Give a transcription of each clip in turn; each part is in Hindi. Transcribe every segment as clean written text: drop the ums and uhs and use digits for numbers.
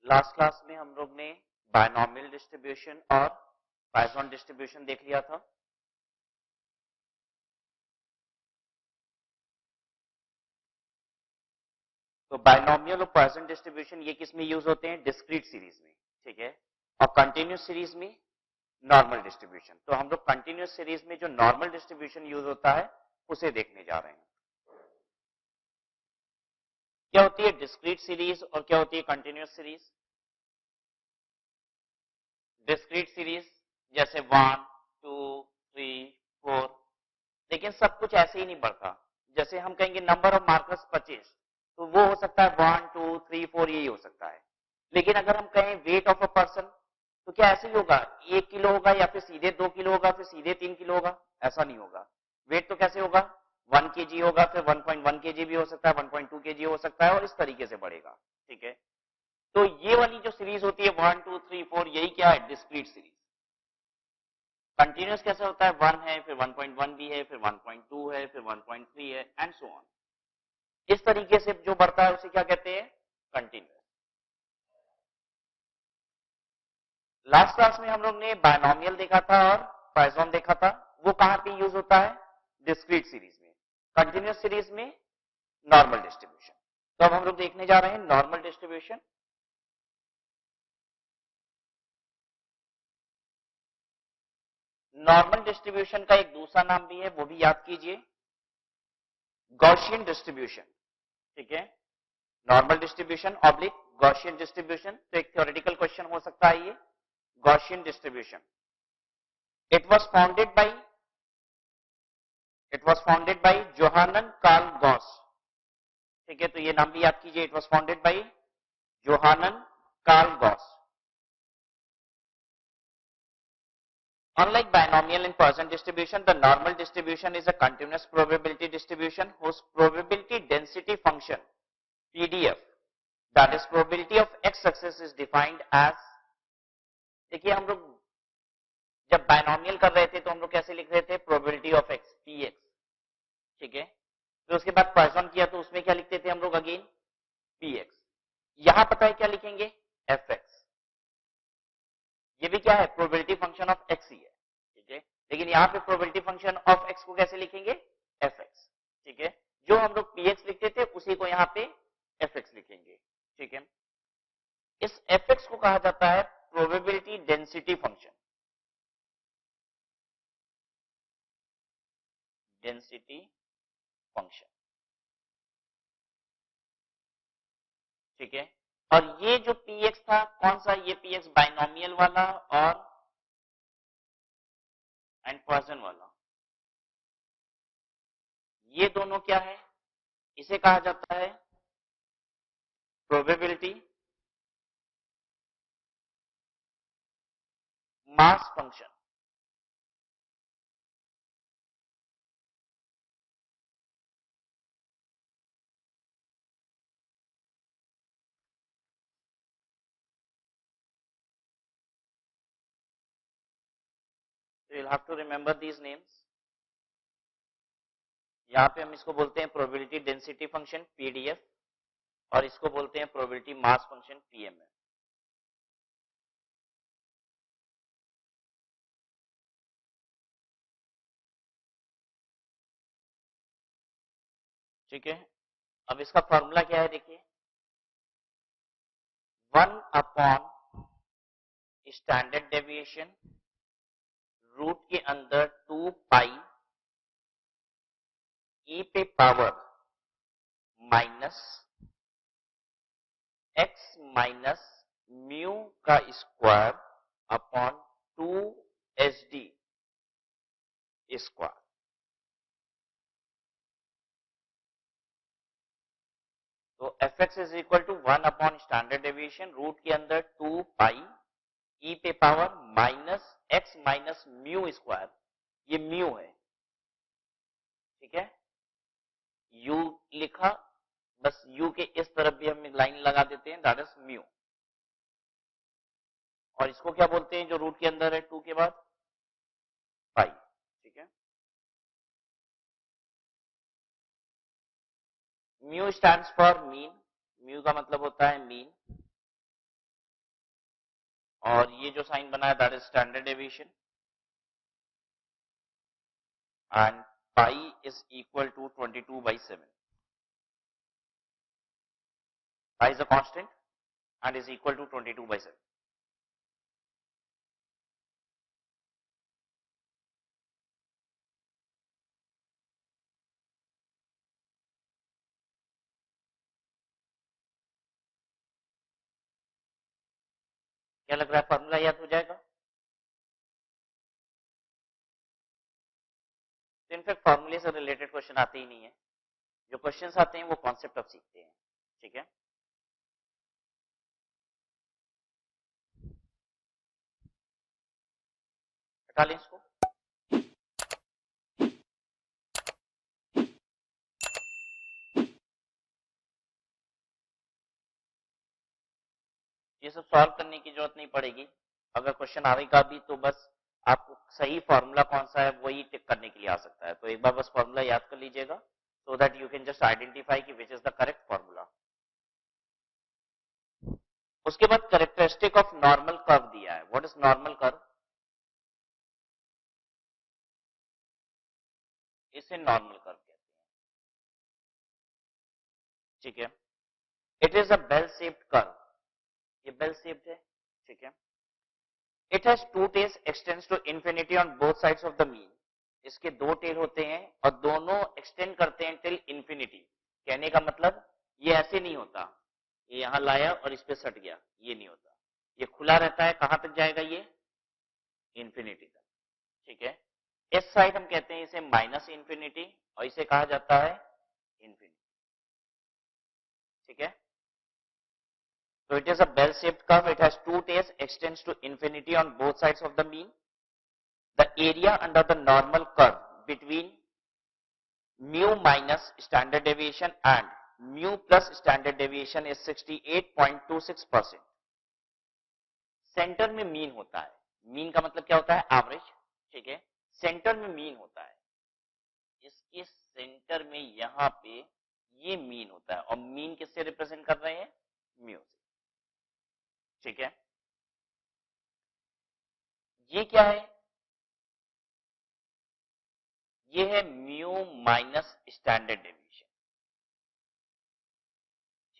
लास्ट क्लास में हम लोग ने बायनॉमियल डिस्ट्रीब्यूशन और पॉइसन डिस्ट्रीब्यूशन देख लिया था। तो बायनॉमियल और पॉइसन डिस्ट्रीब्यूशन ये किस में यूज होते हैं? डिस्क्रीट सीरीज में, ठीक है। और कंटिन्यूस सीरीज में नॉर्मल डिस्ट्रीब्यूशन। तो हम लोग कंटिन्यूस सीरीज में जो नॉर्मल डिस्ट्रीब्यूशन यूज होता है उसे देखने जा रहे हैं। क्या होती है डिस्क्रीट सीरीज और क्या होती है कंटिन्यूस सीरीज? डिस्क्रीट सीरीज जैसे 1, 2, 3, 4, लेकिन सब कुछ ऐसे ही नहीं बढ़ता। जैसे हम कहेंगे नंबर ऑफ मार्कर्स 25, तो वो हो सकता है 1, 2, 3, 4 यही हो सकता है। लेकिन अगर हम कहें वेट ऑफ अ पर्सन, तो क्या ऐसे ही होगा 1 किलो होगा या फिर सीधे 2 किलो होगा फिर सीधे 3 किलो होगा? ऐसा नहीं होगा। वेट तो कैसे होगा? 1 केजी होगा, फिर 1.1 केजी भी हो सकता है, 1.2 केजी हो सकता है, और इस तरीके से बढ़ेगा, ठीक है। तो ये वाली जो सीरीज होती है 1, 2, 3, 4, यही क्या है? Discrete series. कंटिन्यूस कैसे होता है? 1 है, फिर 1.1 भी है, फिर 1.2 है, फिर 1.3 है, एंड सो ऑन। इस तरीके से जो बढ़ता है उसे क्या कहते हैं? कंटिन्यूस। लास्ट क्लास में हम लोग ने बायनॉमियल देखा था और पॉइसन देखा था। वो कहां पे यूज होता है? डिस्क्रीट सीरीज में। कंटिन्यूस सीरीज में नॉर्मल डिस्ट्रीब्यूशन। तो अब हम लोग देखने जा रहे हैं नॉर्मल डिस्ट्रीब्यूशन। नॉर्मल डिस्ट्रीब्यूशन का एक दूसरा नाम भी है, वो भी याद कीजिए, गॉसियन डिस्ट्रीब्यूशन, ठीक है। Normal distribution oblique Gaussian distribution. तो एक थ्योरेटिकल क्वेश्चन हो सकता है ये, Gaussian distribution. It was founded by Johann Carl Gauss, ठीक है। तो ये नाम भी याद कीजिए, it was founded by Johann Carl Gauss. Unlike binomial and Poisson distribution, the normal distribution is a continuous probability distribution whose probability density function PDF, that is probability of x success, is defined as, देखिए हम लोग जब बायनॉमियल कर रहे थे तो हम लोग कैसे लिख रहे थे? प्रोबेबिलिटी ऑफ एक्स, पीएक्स, ठीक है। फिर उसके बाद पॉइसन किया तो उसमें क्या लिखते थे हम लोग? Again px. यहां पता है क्या लिखेंगे? एफएक्स। ये भी क्या है? प्रोबेबिलिटी फंक्शन ऑफ एक्स ही है, ठीक है। लेकिन यहाँ पे प्रोबेबिलिटी फंक्शन ऑफ एक्स को कैसे लिखेंगे? एफएक्स, ठीक है। जो हम लोग पीएक्स लिखते थे उसी को यहाँ पे एफएक्स लिखेंगे, ठीक है। इस एफएक्स को कहा जाता है probability density function, density function, ठीक है। और ये जो पीएक्स था कौन सा? ये पीएक्स बाइनोमियल वाला और एंड पॉइसन वाला, ये दोनों क्या है? इसे कहा जाता है probability mass function. So you'll have to remember these names. यहाँ पे हम इसको बोलते हैं प्रोबेबिलिटी डेंसिटी फंक्शन पीडीएफ, और इसको बोलते हैं प्रोबेबिलिटी मास फंक्शन पीएमएफ, ठीक है। अब इसका फॉर्मूला क्या है? देखिए 1 अपॉन स्टैंडर्ड डेविएशन रूट के अंदर 2 पाई ई पे power minus X minus mu का square upon 2 H D square. तो F X is equal to 1 upon standard deviation root के अंदर 2 पाई ई पे power minus X minus mu square, ये म्यू है, ठीक है। यू लिखा, बस यू के इस तरफ भी हम लाइन लगा देते हैं, दैट इज म्यू। और इसको क्या बोलते हैं जो रूट के अंदर है 2 के बाद? पाई, ठीक है। Mu stands for mean, mu का मतलब होता है मीन, और ये जो साइन बना है that is standard deviation and pi is equal to 22/7. Pi is a constant and is equal to 22/7. क्या लग रहा है फॉर्मूला याद हो जाएगा? तो इनफैक्ट फॉर्मूले से रिलेटेड क्वेश्चन आते ही नहीं है, जो क्वेश्चंस आते हैं वो कॉन्सेप्ट अब सीखते हैं. ठीक है, हटा लें इसको. ये सब सॉल्व करने की जरूरत नहीं पड़ेगी. अगर क्वेश्चन आएगा भी तो बस आपको सही फॉर्मूला कौन सा है वही टिक करने के लिए आ सकता है. तो एक बार बस फॉर्मूला याद कर लीजिएगा so that you can just identify कि which is the correct formula. उसके बाद कैरेक्टरिस्टिक ऑफ नॉर्मल कर्व दिया है. What is normal curve? इसे नॉर्मल कर्व कहते हैं. ठीक है, it is a bell shaped curve. ये बेल शेप्ड है. ठीक है, it has two tails extends to infinity on both sides of the mean. इसके दो टेल होते हैं और दोनों एक्सटेंड करते हैं टिल इंफिनिटी. कहने का मतलब ये ऐसे नहीं होता, ये यहां लाया और इस पे सट गया, ये नहीं होता. ये खुला रहता है. कहां तक जाएगा ये? इंफिनिटी तक. ठीक है, इस साइड हम कहते हैं इसे माइनस इंफिनिटी और इसे कहा जाता है इंफिनिटी. ठीक है, so it is a bell shaped curve. It has two tails, extends to infinity on both sides of the mean. The area under the normal curve between mu minus standard deviation and mu plus standard deviation is 68.26%. Centre में मीन होता है. मीन का मतलब क्या होता है? एवरेज. ठीक है, सेंटर में मीन होता है. इसके सेंटर में यहां पे ये मीन होता है और मीन किससे रिप्रेजेंट कर रहे हैं? म्यू से. ठीक है, ये क्या है? ये है म्यू माइनस स्टैंडर्ड डेविएशन.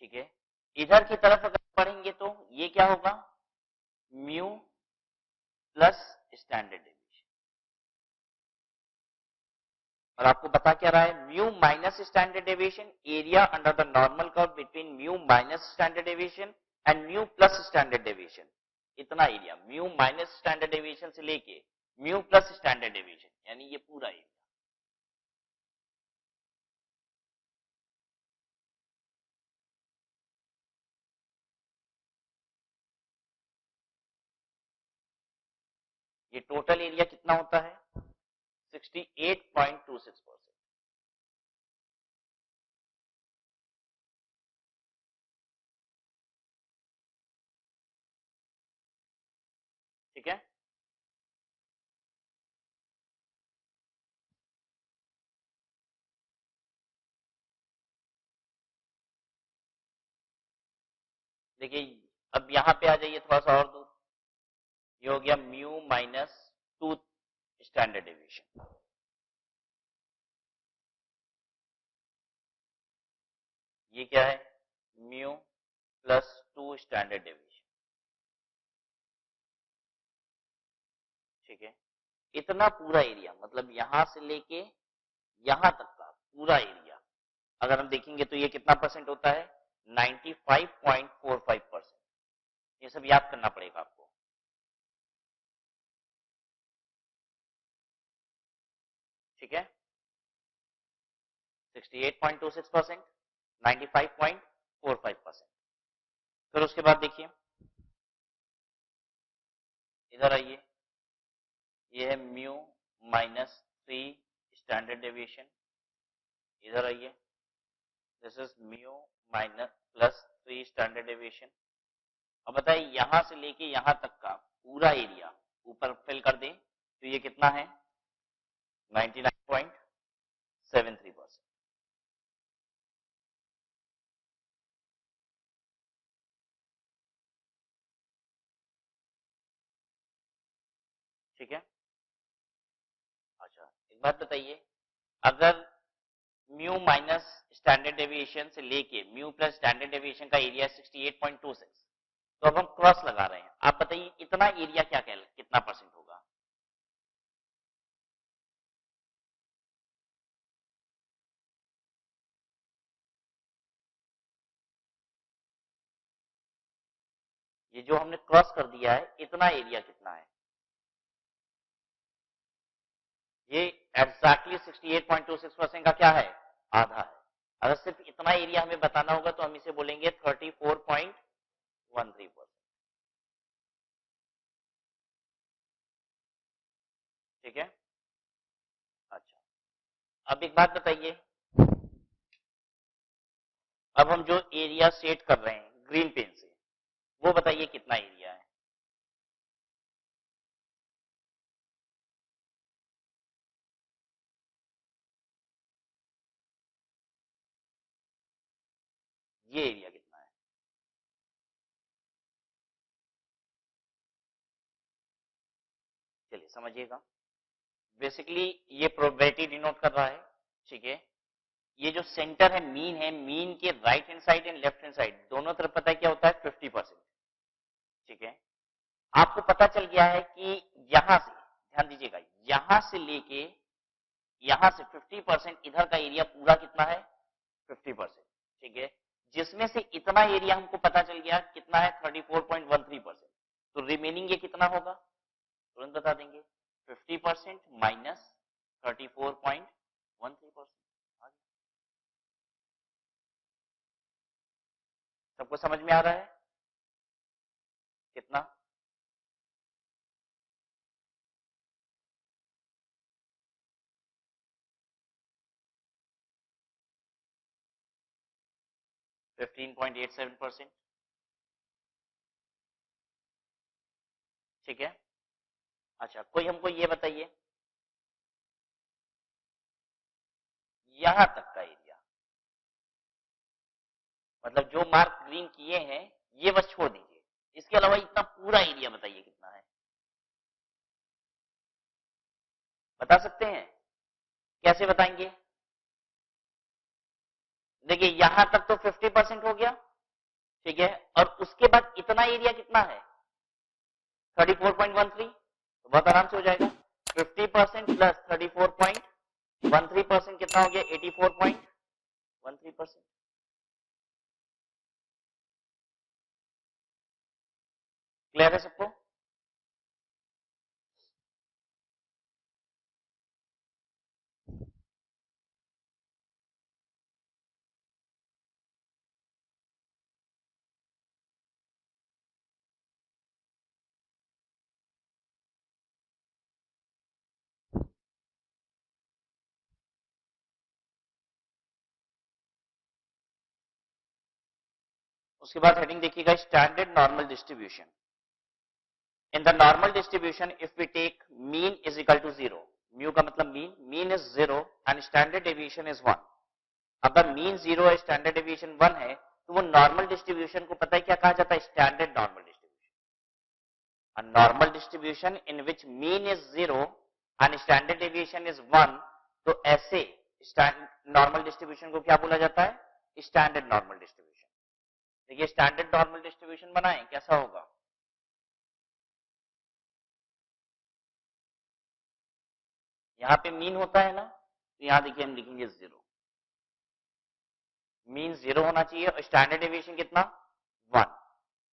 ठीक है, इधर की तरफ अगर पढ़ेंगे तो ये क्या होगा? Mu plus standard deviation. और आपको बता क्या रहा है? Mu minus standard deviation, area under the normal curve between mu minus standard deviation and mu plus standard deviation. इतना area mu minus standard deviation से लेके म्यू प्लस स्टैंडर्ड डेविएशन, यानी ये पूरा एरिया. ये टोटल एरिया कितना होता है? 68.26%. ठीक है, देखिए अब यहां पे आ जाइए थोड़ा सा और दूर. ये हो गया म्यू माइनस 2 स्टैंडर्ड डेविएशन. ये क्या है? Mu plus 2 standard deviation. ठीक है, इतना पूरा एरिया मतलब यहां से लेके यहां तक का पूरा एरिया अगर हम देखेंगे तो ये कितना परसेंट होता है? 95.45%. ये सब याद करना पड़ेगा आपको. ठीक है, 68.26%, 95.45%. फिर उसके बाद देखिए इधर आइए, ये है म्यू माइनस 3 स्टैंडर्ड डेविएशन. इधर आइए, this is mu minus plus 3 standard deviation. अब बताइए यहां से लेके यहां तक का पूरा एरिया ऊपर फिल कर दें तो ये कितना है? 99.73%. ठीक है। अच्छा, एक बात बताइए, अगर म्यू माइनस स्टैंडर्ड डेविएशन से लेके म्यू प्लस स्टैंडर्ड डेविएशन का एरिया 68.26, तो अब हम क्रॉस लगा रहे हैं, आप बताइए इतना एरिया क्या कितना परसेंट होगा? ये जो हमने क्रॉस कर दिया है, इतना एरिया कितना है? ये एग्जैक्टली 68.26% का क्या है? आधा है। अगर सिर्फ इतना एरिया हमें बताना होगा तो हम इसे बोलेंगे 34.13%। ठीक है। अच्छा, अब एक बात बताइए, अब हम जो एरिया सेट कर रहे हैं ग्रीन पेन से, वो बताइए कितना एरिया है? ये एरिया कितना है? चलिए समझिएगा, बेसिकली ये प्रोबेबिलिटी डिनोट कर रहा है। ठीक है, ये जो सेंटर है मीन है, मीन के right hand side and left hand side दोनों तरफ पता है क्या होता है? 50%। ठीक है, आपको पता चल गया है कि यहां से, ध्यान दीजिएगा, यहां से लेके यहां से 50% इधर का एरिया पूरा कितना है? 50%। ठीक है, जिसमें से इतना एरिया हमको पता चल गया कितना है? 34.13%। तो रिमेनिंग ये कितना होगा? तुरंत बता देंगे, 50% माइनस 34.13%। सबको समझ में आ रहा है? कितना? 15.87%। ठीक है। अच्छा, कोई हमको ये बताइए, यहां तक का एरिया, मतलब जो मार्क ग्रीन किए हैं ये बस छोड़ दीजिए, इसके अलावा इतना पूरा एरिया बताइए कितना है? बता सकते हैं? कैसे बताएंगे? देखिए यहां तक तो 50% हो गया। ठीक है, और उसके बाद इतना एरिया कितना है? 34.13। तो बहुत आराम से हो जाएगा, 50% प्लस 34.13% कितना हो गया? 84.13%। क्लियर है सबको? उसके बाद हेडिंग देखिएगा, standard normal distribution. In the normal distribution if we take mean is equal to 0, mu का मतलब mean, mean is 0 and standard deviation is 1। अगर मीन 0 है, स्टैंडर्ड डेविएशन 1 है, तो वो नॉर्मल डिस्ट्रीब्यूशन को पता है क्या कहा जाता है? Standard normal distribution. A normal distribution in which mean is 0 and standard deviation is 1, तो ऐसे नॉर्मल डिस्ट्रीब्यूशन को क्या बोला जाता है? Standard normal distribution. देखिए स्टैंडर्ड नॉर्मल डिस्ट्रीब्यूशन बनाएं, कैसा होगा? यहां पे मीन होता है ना, तो यहां देखिए हम लिखेंगे 0, मीन 0 होना चाहिए और स्टैंडर्ड डेविएशन कितना? 1।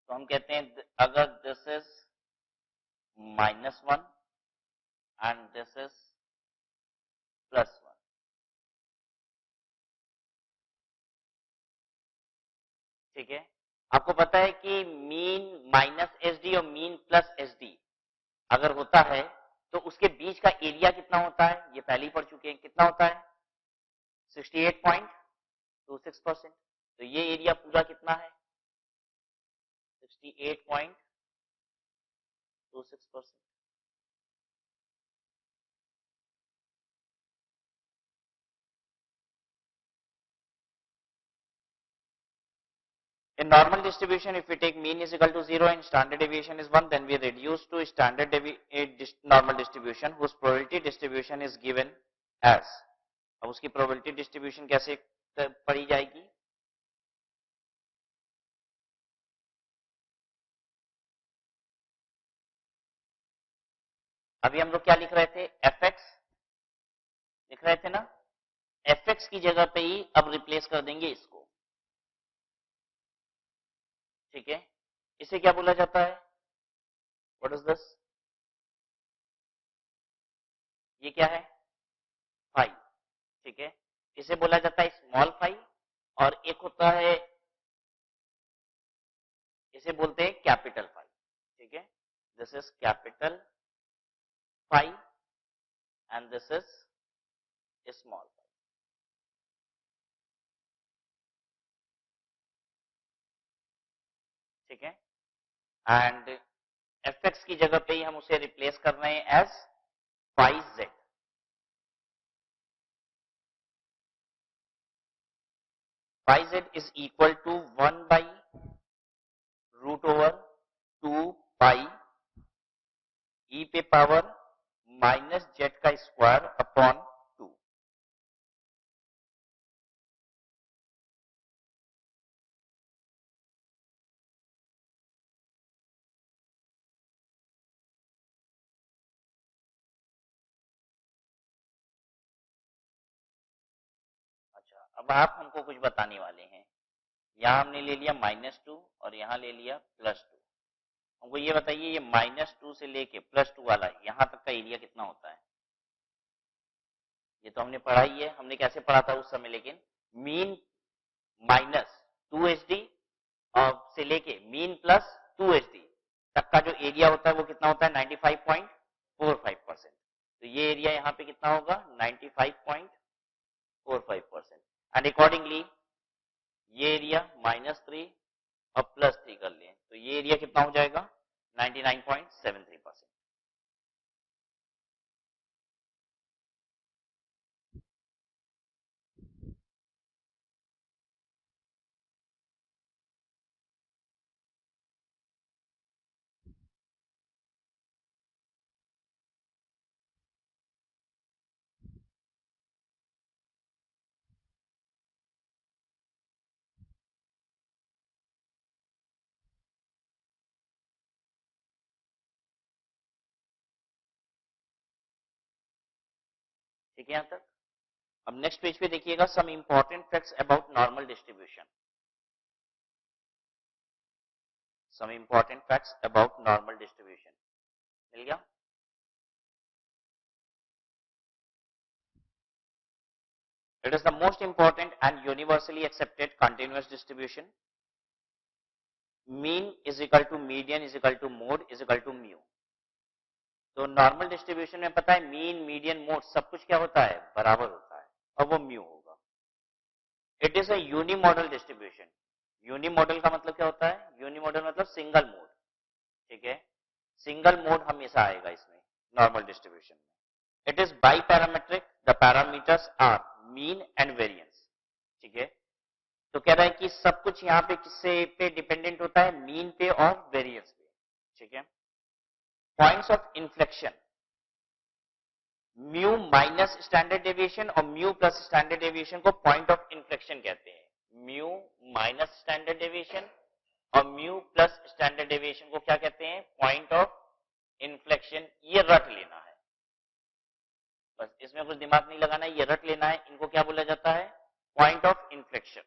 तो हम कहते हैं अगर this is -1 and this is +1, ठीक है। आपको पता है कि मीन माइनस एस डी और मीन प्लस एस डी अगर होता है तो उसके बीच का एरिया कितना होता है? ये पहले ही पढ़ चुके हैं, कितना होता है? 68.26%। तो ये एरिया पूरा कितना है? 68.26%। In normal distribution, if we take mean is equal to 0 and standard deviation is 1, then we reduce to standard normal distribution whose probability distribution is given as. अब उसकी probability distribution कैसे पढ़ी जाएगी? अभी हम लोग क्या लिख रहे थे? fx लिख रहे थे ना? fx की जगह पे ही अब रिप्लेस कर देंगे इसको, ठीक है? इसे क्या बोला जाता है? What is this? ये क्या है? फाई, ठीक है? इसे बोला जाता है स्मॉल फाई, और एक होता है, इसे बोलते हैं कैपिटल फाई, ठीक है? This is capital phi and this is small phi, ठीक है? एंड fx की जगह पे ही हम उसे रिप्लेस कर रहे हैं as phi z. Phi z is equal to 1 by root over 2 pi ई पे पावर माइनस जेड का स्क्वायर अपॉन 2. अच्छा, अब आप हमको कुछ बताने वाले हैं. यहां हमने ले लिया -2 और यहां ले लिया +2. हमको ये बताइए, ये -2 से लेके +2 वाला यहां तक का एरिया कितना होता है? ये तो हमने पढ़ा ही है. हमने कैसे पढ़ा था उस समय, लेकिन मीन माइनस 2hd और से लेके मीन प्लस 2hd तक का जो एरिया होता है वो कितना होता है? 95.45%. तो ये एरिया यहाँ पे कितना होगा? 95.45%. एंड अकॉर्डिंगली ये एरिया -3 और +3 कर लिए तो ये एरिया कितना हो जाएगा? 99.73%. ठीक है यहां तक? अब नेक्स्ट पेज पे देखिएगा, some important facts about normal distribution. Some important facts about normal distribution मिल गया? It is the most important and universally accepted continuous distribution. Mean is equal to median is equal to mode is equal to mu. तो नॉर्मल डिस्ट्रीब्यूशन में पता है मीन, मीडियन, मोड सब कुछ क्या होता है? बराबर होता है, और वो म्यू होगा. It is a unimodal distribution. Unimodal का मतलब क्या होता है? यूनिमॉडल मतलब सिंगल मोड, ठीक है? सिंगल मोड हमेशा आएगा इसमें नॉर्मल डिस्ट्रीब्यूशन में. It is biparametric. The parameters are mean and variance, ठीक है? तो कह रहा है कि सब कुछ यहाँ पे किससे पे डिपेंडेंट होता है? मीन पे और वेरिएंस पे, ठीक है? Points of inflection, mu minus standard deviation और म्यू प्लस स्टैंडर्ड डेविएशन को पॉइंट ऑफ इन्फ्लेक्शन कहते हैं. म्यू माइनस स्टैंडर्ड डेविएशन और म्यू प्लस स्टैंडर्ड डेविएशन को क्या कहते हैं? Point of inflection. ये रट लेना है, बस इसमें कुछ दिमाग नहीं लगाना है, ये रट लेना है. इनको क्या बोला जाता है? Point of inflection.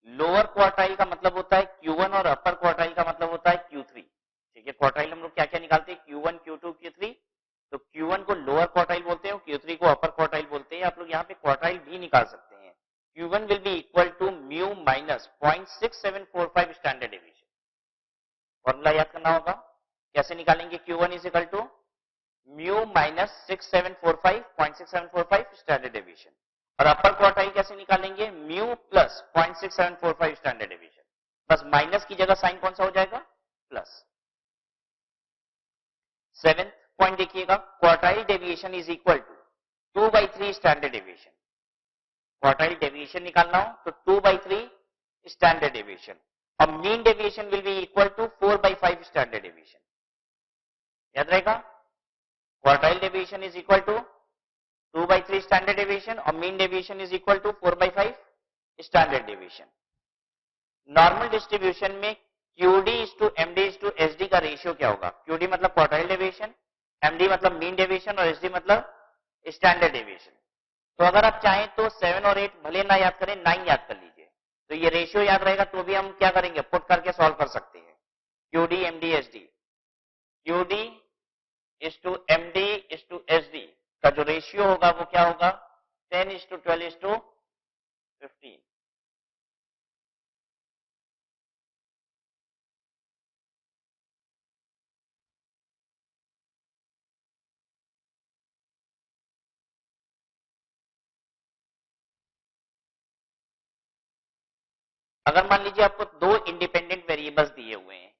Lower quartile का मतलब होता है Q1 और अपर क्वार्टाइल का मतलब होता है Q3, ठीक है? क्वार्टाइल हम लोग क्या क्या निकालते हैं? Q1, Q2, Q3. तो Q1 को लोअर क्वार्टाइल बोलते हैं, Q3 को अपर क्वार्टाइल बोलते हैं. आप लोग यहाँ पे क्वार्टाइल भी निकाल सकते हैं. Q1 will be equal to mu minus 0.6745 standard deviation. Formula याद करना होगा. कैसे निकालेंगे? Q1 is equal to mu minus 0.6745 standard deviation. और अपर क्वार्टाइल कैसे निकालेंगे? Mu plus 0.6745 standard deviation. बस माइनस की जगह साइन कौन सा हो जाएगा? प्लस. सेवेंथ पॉइंट देखिएगा, quartile deviation is equal to 2/3 standard deviation. Quartile deviation निकालना हो तो 2/3 स्टैंडर्ड डेविएशन, और mean deviation will be equal to 4/5 standard deviation. याद रहेगा, quartile deviation is equal to 2/3 standard deviation और mean deviation is equal to 4/5 standard deviation. Normal distribution में QD is to MD is to SD का रेशियो क्या होगा? QD मतलब क्वार्टाइल डेविएशन, MD मतलब मीन डेविएशन और SD मतलब स्टैंडर्ड डेविएशन। तो अगर आप चाहें तो 7 और 8 भले ना याद करें, 9 याद कर लीजिए, तो ये रेशियो याद रहेगा, तो भी हम क्या करेंगे, पुट करके सॉल्व कर सकते हैं। QD MD SD, QD is to MD is to SD का जो रेशियो होगा वो क्या होगा? 10:12:15। अगर मान लीजिए आपको दो इंडिपेंडेंट वेरिएबल्स दिए हुए हैं,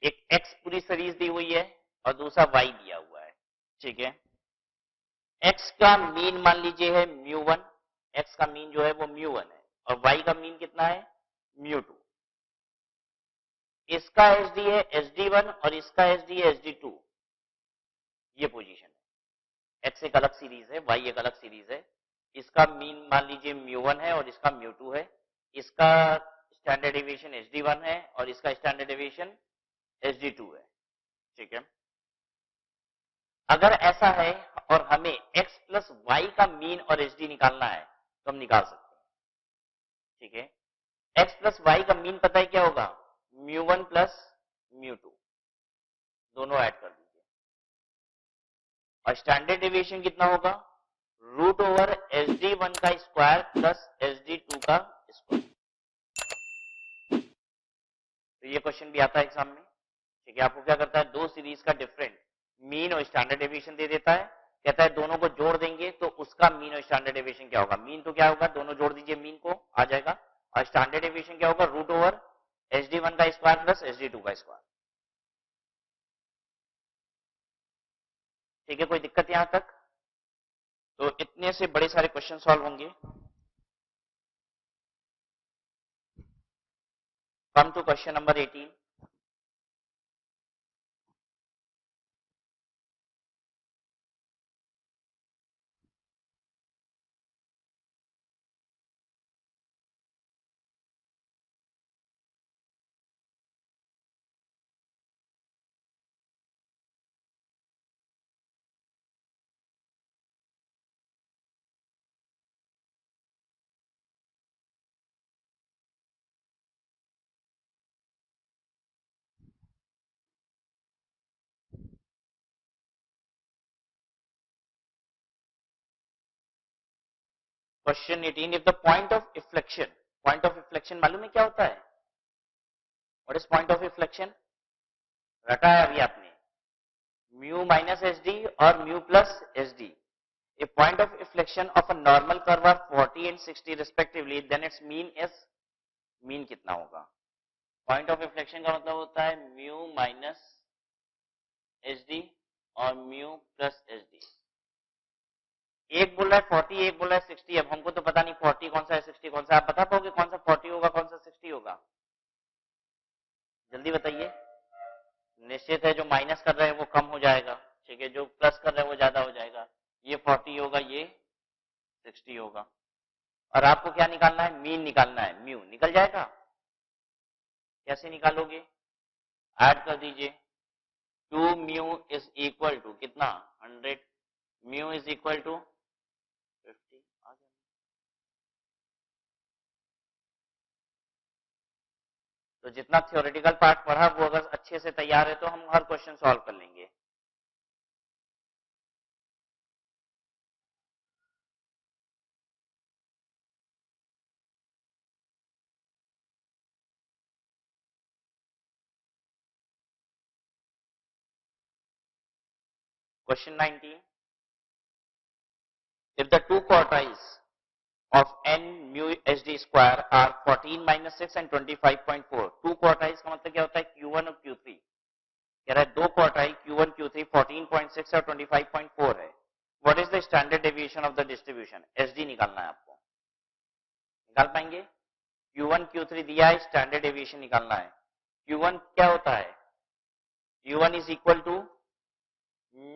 एक x पूरी सीरीज दी हुई है और दूसरा y दिया हुआ है, ठीक है। x का मीन मान लीजिए है μ1, x का मीन जो है वो μ1 है, और y का मीन कितना है? μ2। इसका SD है SD1 और इसका SD है SD2, ये पोजीशन है। x एक अलग सीरीज है, y एक अलग सीरीज है। इसका मीन मान लीजिए μ1 है और इसका μ2 है। इसका स्टैंडर्ड डेविएशन SD1 है और इसका स्टैंडर्ड डेविएशन SD2 है, ठीक है। अगर ऐसा है और हमें x प्लस वाई का मीन और SD निकालना है तो हम निकाल सकते हैं, ठीक है। x प्लस वाई का मीन पता है क्या होगा? μ1 प्लस μ2, दोनों ऐड कर दीजिए, और स्टैंडर्ड डेविएशन कितना होगा? रूट ओवर SD1 का स्क्वायर प्लस SD2 का स्क्वायर। तो ये क्वेश्चन भी आता है एग्जाम में, ठीक है। आपको क्या करता है, दो सीरीज का डिफरेंट मीन और स्टैंडर्ड डेविएशन दे देता है, कहता है दोनों को जोड़ देंगे तो उसका मीन और स्टैंडर्ड डेविएशन क्या होगा? मीन तो क्या होगा, दोनों जोड़ दीजिए, मीन को आ जाएगा, और स्टैंडर्ड डेविएशन क्या होगा? रूट ओवर SD1 का स्क्वायर प्लस SD2 का स्क्वायर, ठीक है। कोई दिक्कत यहां तक? तो इतने से बड़े सारे क्वेश्चन सॉल्व होंगे। Come to question number 18। Question 18, if the point of inflection, point of inflection मालूम है क्या होता है? What is point of inflection? रटा है अभी आपने, म्यू माइनस SD और mu plus SD। A point of inflection of a normal curve are 40 and 60 respectively, then its mean is, mean कितना होगा? पॉइंट ऑफ इफ्लेक्शन का मतलब होता है म्यू माइनस SD और म्यू प्लस SD। एक बोल रहा है 40, एक बोल रहा है 60। अब हमको तो पता नहीं 40 कौन सा है 60 कौन सा, आप बता पाओगे कौन सा 40 होगा कौन सा 60 होगा? जल्दी बताइए। निश्चित है जो माइनस कर रहे हैं वो कम हो जाएगा, ठीक है, जो प्लस कर रहे हैं वो ज्यादा हो जाएगा। ये 40 होगा, ये 60 होगा, और आपको क्या निकालना है? मीन निकालना है। म्यू निकल जाएगा। कैसे निकालोगे? ऐड कर दीजिए, 2 म्यू इज इक्वल टू कितना? 100। म्यू इज इक्वल टू 50 आ गया। तो जितना थ्योरेटिकल पार्ट पढ़ा वो अगर अच्छे से तैयार है तो हम हर क्वेश्चन सॉल्व कर लेंगे। Question 19. If the two quartiles of n mu SD square are 14 minus 6 and 25.4, two quartiles का मतलब क्या होता है? Q1 और Q3। कह रहा है दो क्वार्टाइल Q1 Q3 14.6 और 25.4 है. What is the standard deviation of the distribution? SD निकालना है आपको. निकाल पाएंगे? Q1 Q3 दिया है, स्टैंडर्ड डेविएशन निकालना है. Q1 क्या होता है? Q1 is equal to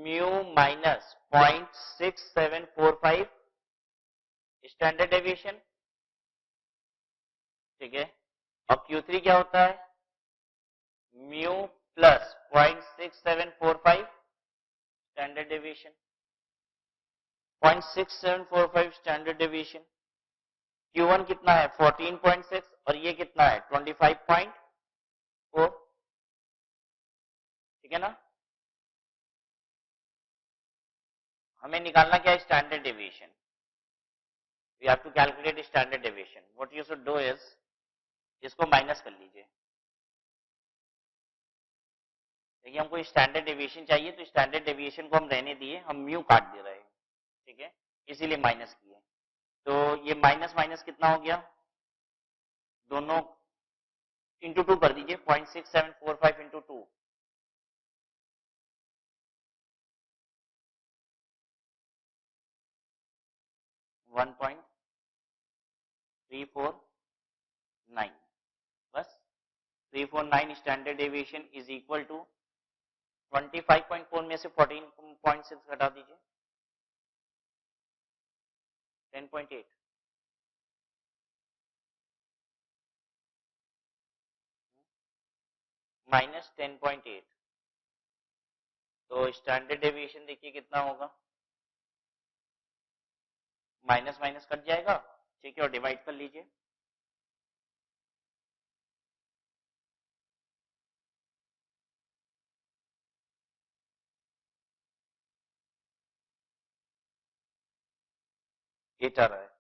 mu minus 0.6745 standard deviation. ठीक है. अब Q3 क्या होता है? Mu plus 0.6745 standard deviation. 0.6745 standard deviation. Q1 कितना है? 14.6 और ये कितना है? 25.4. ठीक है ना. हमें निकालना क्या है? Standard deviation. We have to calculate standard deviation. What you should do is इसको माइनस कर लीजिए. देखिए हमको स्टैंडर्ड डेविएशन चाहिए तो स्टैंडर्ड डेविएशन को हम रहने दिए, हम म्यू काट दे रहे हैं. ठीक है, इसीलिए माइनस किए. तो ये माइनस माइनस कितना हो गया? दोनों इंटू 2 कर दीजिए. 0.6745 इंटू 2 1.349. बस 349 standard deviation is equal to 25.4 में से 14.6 घटा दीजिए. 10.8. माइनस 10.8. तो स्टैंडर्ड डेविएशन देखिए कितना होगा. माइनस माइनस कट जाएगा. ठीक है, और डिवाइड कर लीजिए. एट आ रहा है.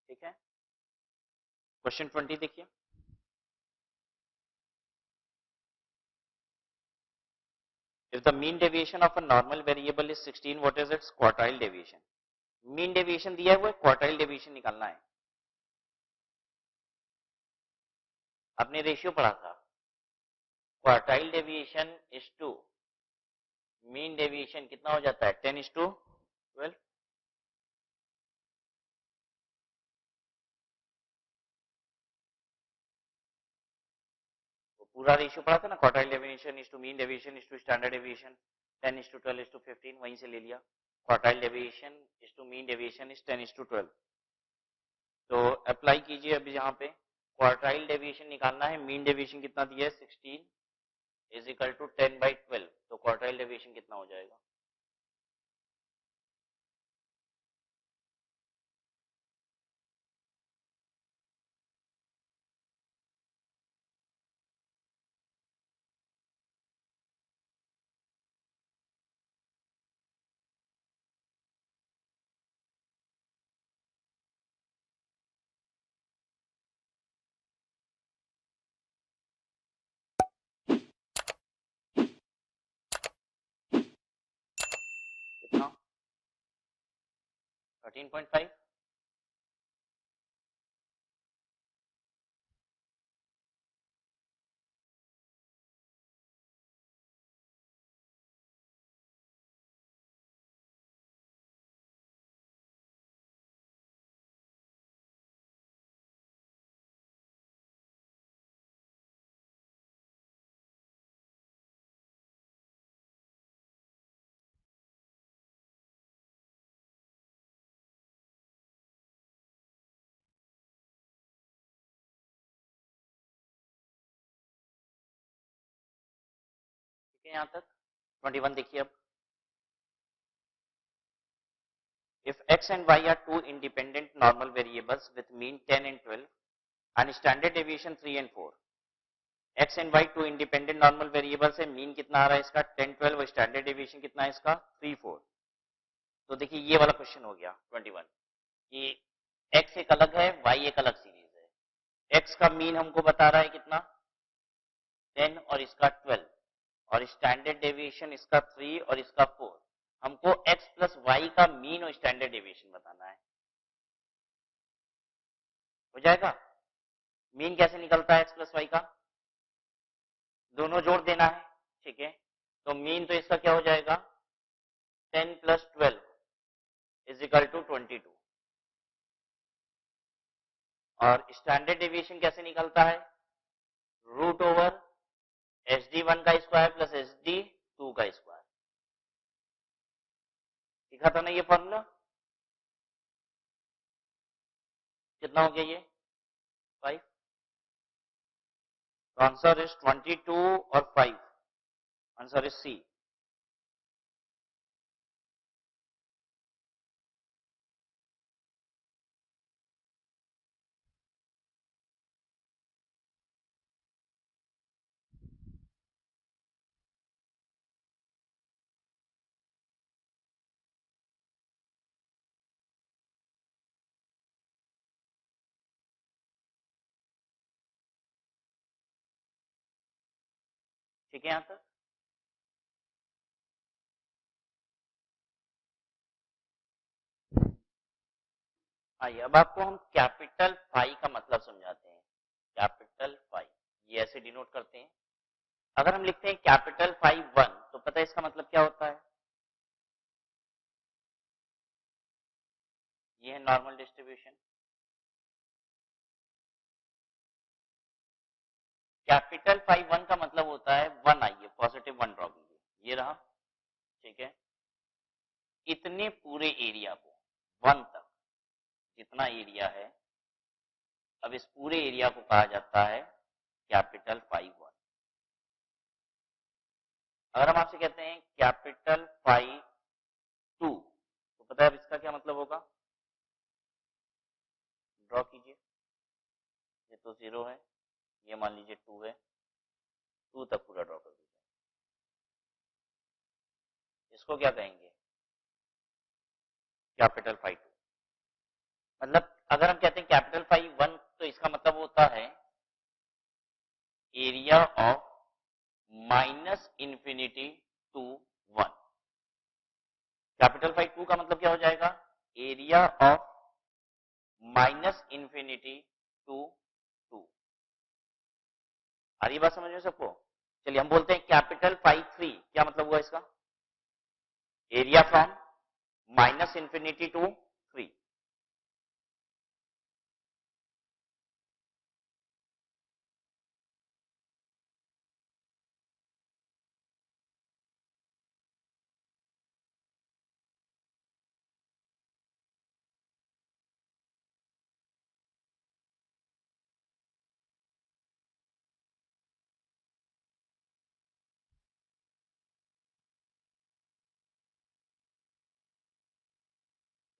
ठीक है, क्वेश्चन 20 देखिए. If the mean deviation of a normal variable is 16, what is its quartile deviation? Mean deviation दिया हुआ है, क्वार्टाइल डेविएशन निकालना है. आपने रेशियो पढ़ा था. Quartile deviation is to mean deviation कितना हो जाता है? 10:12. तो पूरा रेशियो पढ़ा था ना. Quartile deviation is to mean deviation is to standard deviation. 10:12:15 वहीं से ले लिया. Quartile deviation is to mean deviation is 10:12. तो अप्लाई कीजिए अभी यहाँ पे. क्वार्टाइल डेविएशन निकालना है. मीन डेविएशन कितना दिया है? 16 इज इक्वल टू 10/12. तो क्वार्टाइल डेविएशन कितना हो जाएगा? कितना? 13.5. ठीक है, यहाँ तक 21 देखिए. अब If x and y are two independent normal variables with mean 10 and 12 and standard deviation 3 and 4, x and y two independent normal variables है, मीन कितना आ रहा है इसका 10 12 और स्टैंडर्ड डेविएशन कितना है इसका 3 4। तो देखिए ये वाला क्वेश्चन हो गया 21 कि x एक अलग है, y एक अलग सीरीज है। x का मीन हमको बता रहा है कितना 10 और इसका 12 और स्टैंडर्ड डेविएशन इसका 3 और इसका 4। हमको x प्लस वाई का मीन और स्टैंडर्ड डेविएशन बताना है। हो जाएगा? मीन कैसे निकलता है x प्लस वाई का? दोनों जोड़ देना है, ठीक है। तो मीन तो इसका क्या हो जाएगा 10 प्लस 12 इज इक्वल टू 22 और स्टैंडर्ड डेविएशन कैसे निकलता है रूट ओवर SD1 का स्क्वायर प्लस SD2 का स्क्वायर। लिखा था ना ये फॉर्मूला? कितना हो गया ये 5। आंसर इज 22 और 5। Answer is C. ठीक है यहां तक? आइए अब आपको हम कैपिटल फाई का मतलब समझाते हैं। कैपिटल फाई ये ऐसे डिनोट करते हैं। अगर हम लिखते हैं कैपिटल फाई 1 तो पता है इसका मतलब क्या होता है? ये है नॉर्मल डिस्ट्रीब्यूशन। कैपिटल फाई 1 का मतलब होता है 1। आइए पॉजिटिव 1 ड्रॉ कीजिए, ये रहा, ठीक है। इतने पूरे एरिया को 1 तक जितना एरिया है, अब इस पूरे एरिया को कहा जाता है कैपिटल फाई 1। अगर हम आपसे कहते हैं कैपिटल फाई 2 तो पता है अब इसका क्या मतलब होगा? ड्रॉ कीजिए, ये तो 0 है, ये मान लीजिए 2 है, 2 तक पूरा ड्रॉ कर दीजिए। इसको क्या कहेंगे? Capital phi 2। मतलब अगर हम कहते हैं कैपिटल फाई 1 तो इसका मतलब होता है area of minus infinity to 1। Capital phi 2 का मतलब क्या हो जाएगा? Area of minus infinity to 2। आ रही बात समझ में सबको? चलिए हम बोलते हैं कैपिटल फाई 3, क्या मतलब हुआ इसका? Area from minus infinity to 3।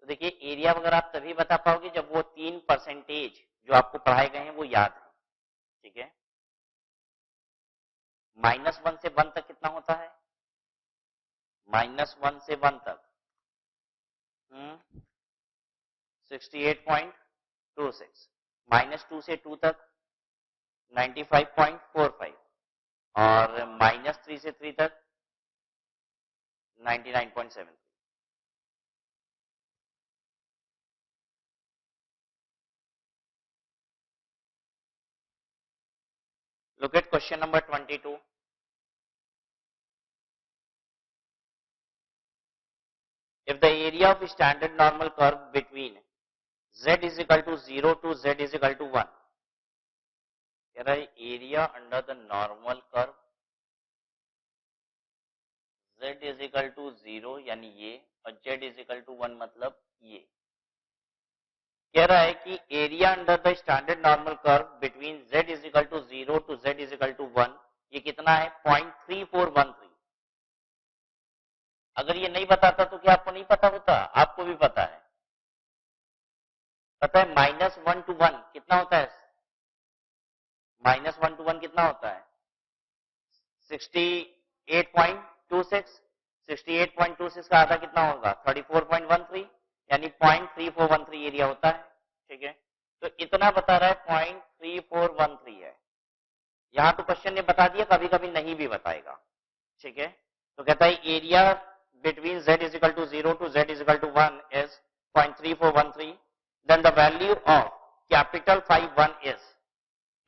तो देखिए एरिया वगैरह आप तभी बता पाओगे जब वो 3% जो आपको पढ़ाए गए हैं वो याद है, ठीक है। -1 से 1 तक कितना होता है? -1 से 1 तक 68.26, -2 से 2 तक 95.45 और -3 से 3 तक 99.73। Look at question number 22. If the area of standard normal curve between z is equal to 0 to z is equal to 1, कह रहा है area under the normal curve z is equal to 0 यानी ये और z is equal to 1 मतलब ये। कह रहा है कि area under the standard normal curve between z is equal to 0 to z is equal to 1 ये कितना है 0.3413। अगर ये नहीं बताता तो क्या आपको नहीं पता होता? आपको भी पता है। पता है -1 to 1 कितना होता है? -1 to 1 कितना होता है? 68.26। 68.26 का आधा कितना होगा? 34.13, यानी 0.3413 एरिया होता है। ठीक है, तो इतना बता रहा है 0.3413 है। यहां तो क्वेश्चन ने बता दिया, कभी कभी नहीं भी बताएगा। ठीक है, तो कहता है area between z is equal to 0 to z is equal to 1 is 0.3413, then the value of capital 5 1 is,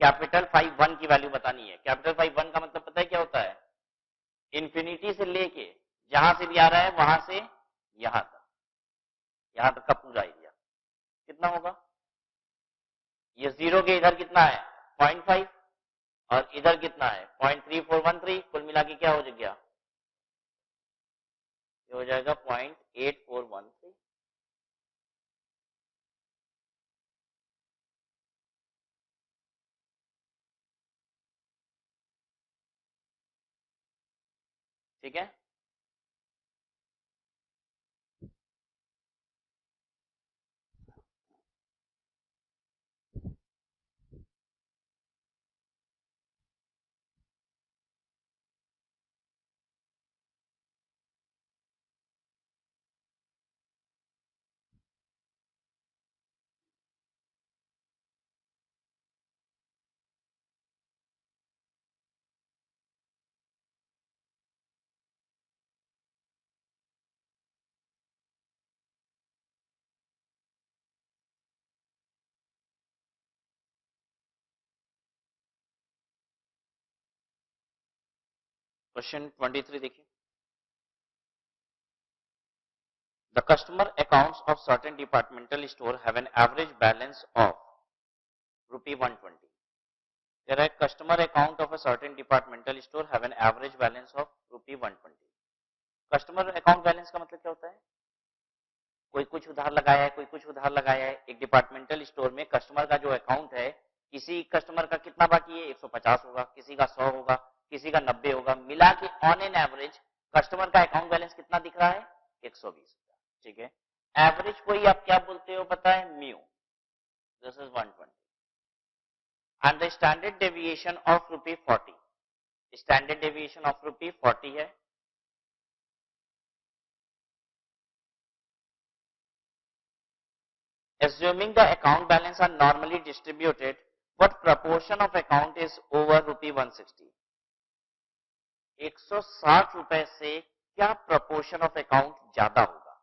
capital 5 1 की वैल्यू बतानी है। कैपिटल 5 1 का मतलब पता है क्या होता है? इंफिनिटी से लेके जहां से भी आ रहा है वहां से यहां तक का पूरा एरिया कितना होगा? ये 0 के इधर कितना है? 0.5, और इधर कितना है? 0.3413। कुल मिला के क्या हो गया? ये हो जाएगा 0.8413। ठीक है, क्वेश्चन 23 देखिए। The customer accounts of certain departmental store have an average balance of ₹120. There are customer account of a certain departmental store have an average balance of ₹120. Customer account balance का मतलब क्या होता है? कोई कुछ उधार लगाया है, कोई कुछ उधार लगाया है। एक डिपार्टमेंटल स्टोर में कस्टमर का जो अकाउंट है, किसी कस्टमर का कितना बाकी है? 150 होगा, किसी का 100 होगा, किसी का 90 होगा, मिला के ऑन एन एवरेज कस्टमर का अकाउंट बैलेंस कितना दिख रहा है? 120। ठीक है, एवरेज को ही आप क्या बोलते हो पता है? Mu. This is 120 and the standard deviation of ₹40। Standard deviation of ₹40 है। Assuming the account balance are normally distributed, what proportion of account is over ₹160? 160 रुपए से क्या प्रपोर्शन ऑफ अकाउंट ज्यादा होगा?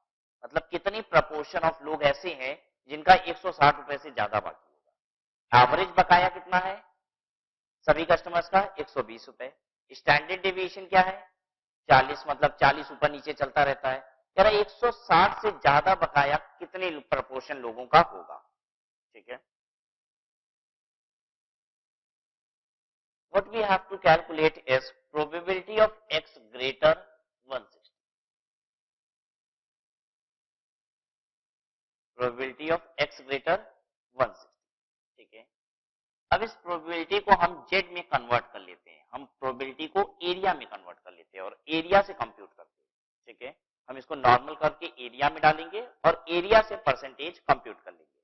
मतलब कितनी प्रपोर्शन ऑफ लोग ऐसे हैं जिनका 160 रुपए से ज्यादा बाकी होगा? एवरेज बकाया कितना है सभी कस्टमर्स का? 120 रुपए। स्टैंडर्ड डेविएशन क्या है? 40, मतलब 40 ऊपर नीचे चलता रहता है। कह रहा 160 से ज्यादा बकाया कितने प्रपोर्शन लोगों का होगा? ठीक है, what we have to calculate is probability of x greater 160. Probability of x greater 160. ठीक है, अब इस प्रोबेबिलिटी को हम जेड में कन्वर्ट कर लेते हैं। हम प्रोबेबिलिटी को एरिया में कन्वर्ट कर लेते हैं और एरिया से कंप्यूट करते हैं। ठीक है, हम इसको नॉर्मल करके एरिया में डालेंगे और एरिया से परसेंटेज कंप्यूट कर लेंगे।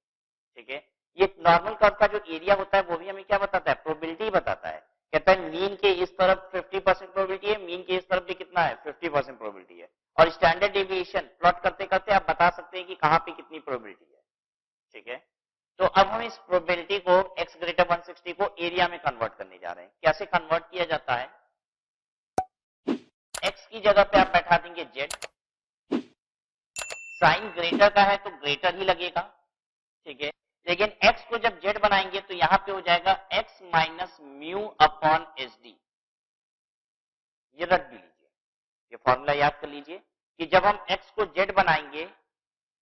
ठीक है, ये नॉर्मल कर्व का जो एरिया होता है वो भी हमें क्या बताता है? प्रोबेबिलिटी बताता है। कहता है मीन के इस तरफ 50% प्रोबेबिलिटी है, मीन के इस तरफ भी कितना है? 50% प्रोबेबिलिटी है। और स्टैंडर्ड डेविएशन प्लॉट करते करते आप बता सकते हैं कि कहां पे कितनी प्रोबेबिलिटी है। ठीक है, तो अब हम इस प्रोबेबिलिटी को x ग्रेटर 160 को एरिया में कन्वर्ट करने जा रहे हैं। कैसे कन्वर्ट किया जाता है? x की जगह पे आप बैठा देंगे z, साइन ग्रेटर का है तो ग्रेटर ही लगेगा। ठीक है, लेकिन x को जब z बनाएंगे तो यहां पे हो जाएगा x minus mu upon H D. ये रख भी लीजिए, ये फॉर्मूला याद कर लीजिए कि जब हम x को z बनाएंगे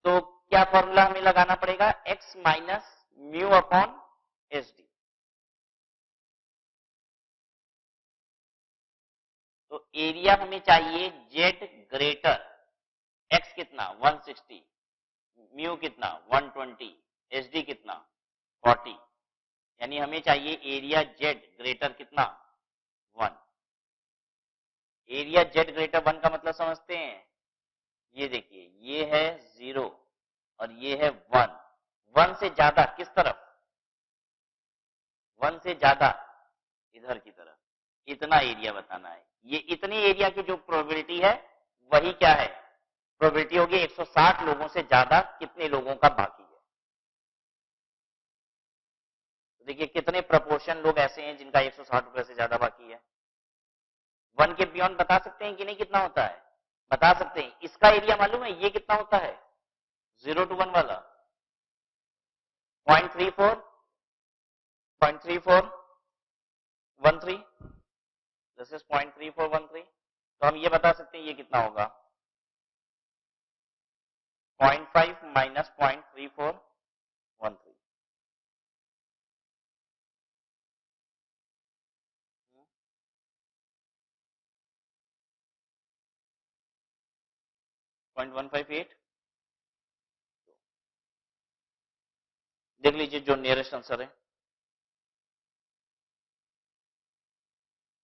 तो क्या फॉर्मूला हमें लगाना पड़ेगा? x minus mu upon H D. तो एरिया हमें चाहिए z ग्रेटर x कितना? 160, म्यू कितना? 120, एच डी कितना? 40। यानी हमें चाहिए एरिया z ग्रेटर कितना? 1। एरिया z ग्रेटर 1 का मतलब समझते हैं? ये देखिए, ये है 0 और ये है 1। 1 से ज्यादा किस तरफ? 1 से ज्यादा इधर की तरफ। इतना एरिया बताना है। ये इतनी एरिया की जो प्रोबेबिलिटी है वही क्या है? प्रोबेबिलिटी होगी 160 लोगों से ज्यादा कितने लोगों का बाकी है। तो देखिए कितने प्रपोर्शन लोग ऐसे हैं जिनका 160 रुपए से ज्यादा बाकी है। 1 के बियॉन्ड बता सकते हैं कि नहीं कितना होता है? बता सकते हैं। इसका एरिया मालूम है ये कितना होता है? 0 to 1 वाला 0.34 0.3413, दिस इज 0.3413। तो हम ये बता सकते हैं ये कितना होगा? 0.5 माइनस 0.3413। 0.158। देख लीजिए जो नियरेस्ट आंसर है।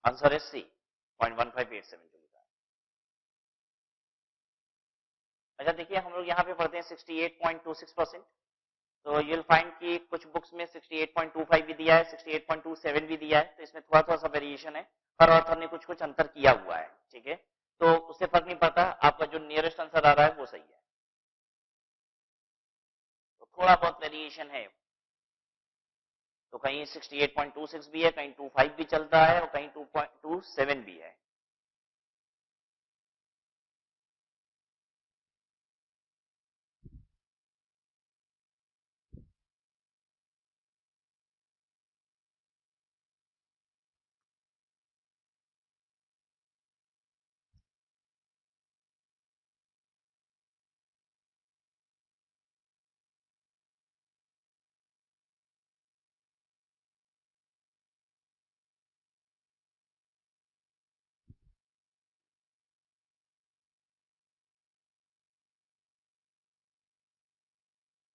आंसर है सी, 0.1587 जो लिखा है। अच्छा देखिए हम लोग यहाँ पे पढ़ते हैं 68.26%। तो यूल फाइंड कि कुछ बुक्स में 68.25 भी दिया है, 68.27 भी दिया है। तो इसमें थोड़ा थोड़ा सा वेरिएशन है। हर ऑथर ने कुछ कुछ अंतर किया हुआ है। ठीक है, तो उससे फर्क नहीं पड़ता, आपका जो नियरेस्ट आंसर आ रहा है वो सही है। तो थोड़ा बहुत वेरिएशन है। तो कहीं 68.26 भी है, कहीं 25 भी चलता है और कहीं 2.27 भी है।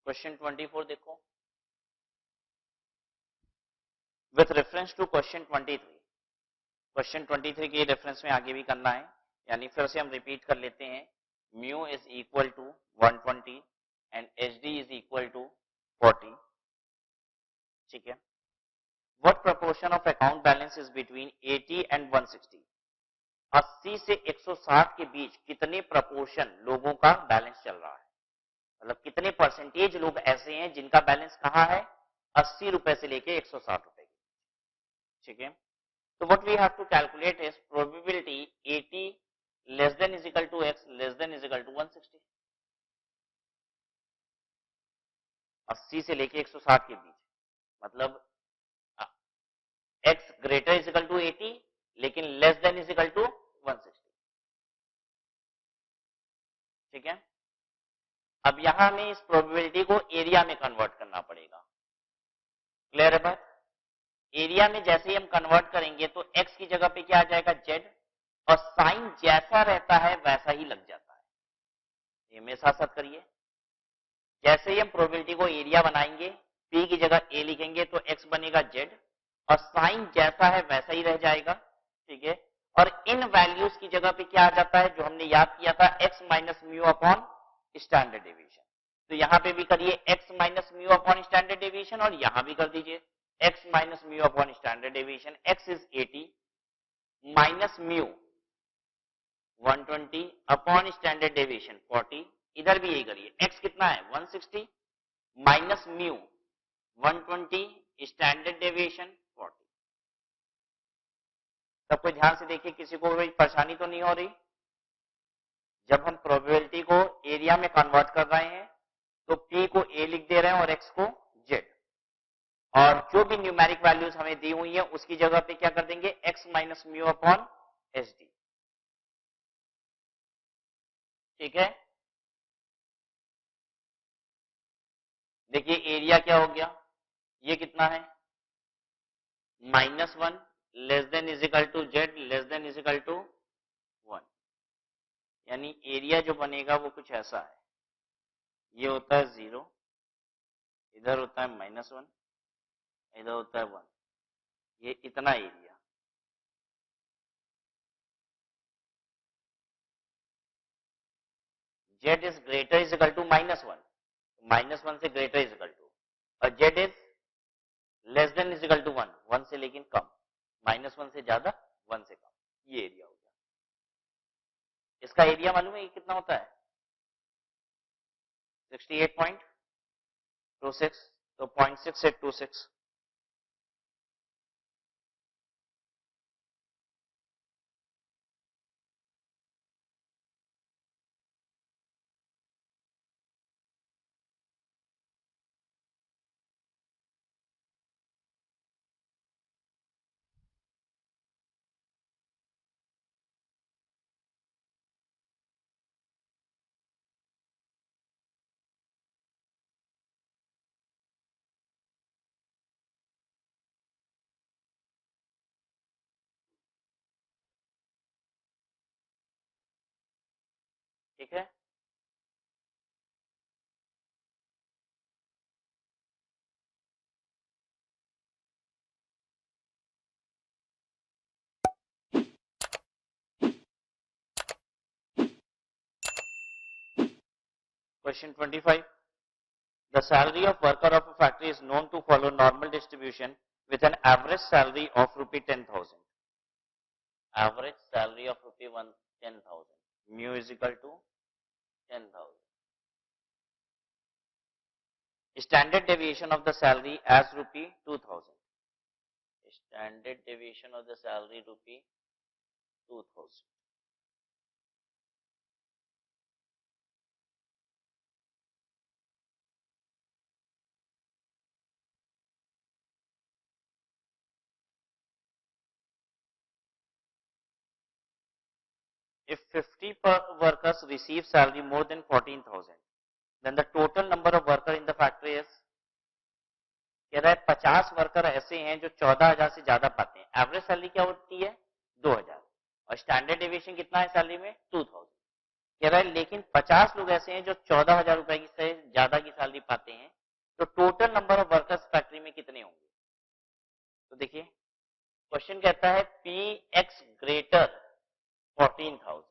क्वेश्चन 24 देखो। With reference to question 23, question 23 के रेफरेंस में आगे भी करना है, यानी फिर से हम रिपीट कर लेते हैं। Mu is equal to 120 and H D is equal to 40। ठीक है, what proportion of account balance is between 80 and 160? 80 से 160 के बीच कितने प्रपोर्शन लोगों का बैलेंस चल रहा है? मतलब कितने परसेंटेज लोग ऐसे हैं जिनका बैलेंस कहाँ है? 80 रुपए से लेके 160 रुपए की। ठीक है, तो what we have to calculate is probability 80 less than is equal to x less than is equal to 160। 80 से लेके 160 के बीच, मतलब x greater is equal to 80 लेकिन less than is equal to 160। ठीक है, अब यहां हमें इस प्रोबेबिलिटी को एरिया में कन्वर्ट करना पड़ेगा। क्लियर है बात? एरिया में जैसे ही हम कन्वर्ट करेंगे तो x की जगह पे क्या आ जाएगा? z, और साइन जैसा रहता है वैसा ही लग जाता है। ये मेरे साथ साथ करिए। जैसे ही हम प्रोबेबिलिटी को एरिया बनाएंगे, p की जगह a लिखेंगे तो x बनेगा z, और साइन जैसा है वैसा ही रह जाएगा। ठीक है, और इन वैल्यूज की जगह पे क्या आ जाता है जो हमने याद किया था? x minus mu upon standard deviation. तो यहां पे भी करिए x minus mu upon standard deviation, और यहां भी कर दीजिए x minus mu upon standard deviation. x is 80 minus mu 120 upon standard deviation 40। इधर भी यही करिए, x कितना है? 160 माइनस म्यू 120 स्टैंडर्ड डेविएशन 40। सब कोई ध्यान से देखिए, किसी को कोई परेशानी तो नहीं हो रही? जब हम प्रोबेबिलिटी को एरिया में कन्वर्ट कर रहे हैं तो p को a लिख दे रहे हैं और x को z, और जो भी न्यूमेरिक वैल्यूज हमें दी हुई है उसकी जगह पे क्या कर देंगे? x minus mu upon H D. ठीक है, देखिए एरिया क्या हो गया? ये कितना है? -1 less than is equal to z less than is equal to 1। यानी एरिया जो बनेगा वो कुछ ऐसा है। ये होता है 0, इधर होता है -1, इधर होता है 1। ये इतना area. Z is greater is equal to -1, -1 से ग्रेटर इज इक्वल टू, और z is less than is equal to 1, 1 से लेकिन कम, -1 से ज्यादा 1 से कम, ये एरिया हो गया। इसका एरिया मालूम है ये कितना होता है? 68.26, तो 0.6826। ठीक है, question 25, the salary of worker of a factory is known to follow normal distribution with an average salary of rupee 10,000, average salary of rupee 10,000, mu is equal to 10,000, standard deviation of the salary as rupee 2,000, standard deviation of the salary rupee 2,000, if 50 workers receive salary more than 14,000, then the total number of worker in the factory is, कह रहा है 50 वर्कर ऐसे हैं जो 14,000 से ज्यादा पाते हैं, एवरेज सैलरी क्या होती है 2,000, और स्टैंडर्ड डेविएशन कितना है सैलरी में 2,000, कह रहा है लेकिन 50 लोग ऐसे हैं जो 14,000 रुपए की से ज्यादा की सैलरी पाते हैं, तो total number of workers factory में कितने होंगे? तो देखिए क्वेश्चन कहता है पी एक्स ग्रेटर 14,000,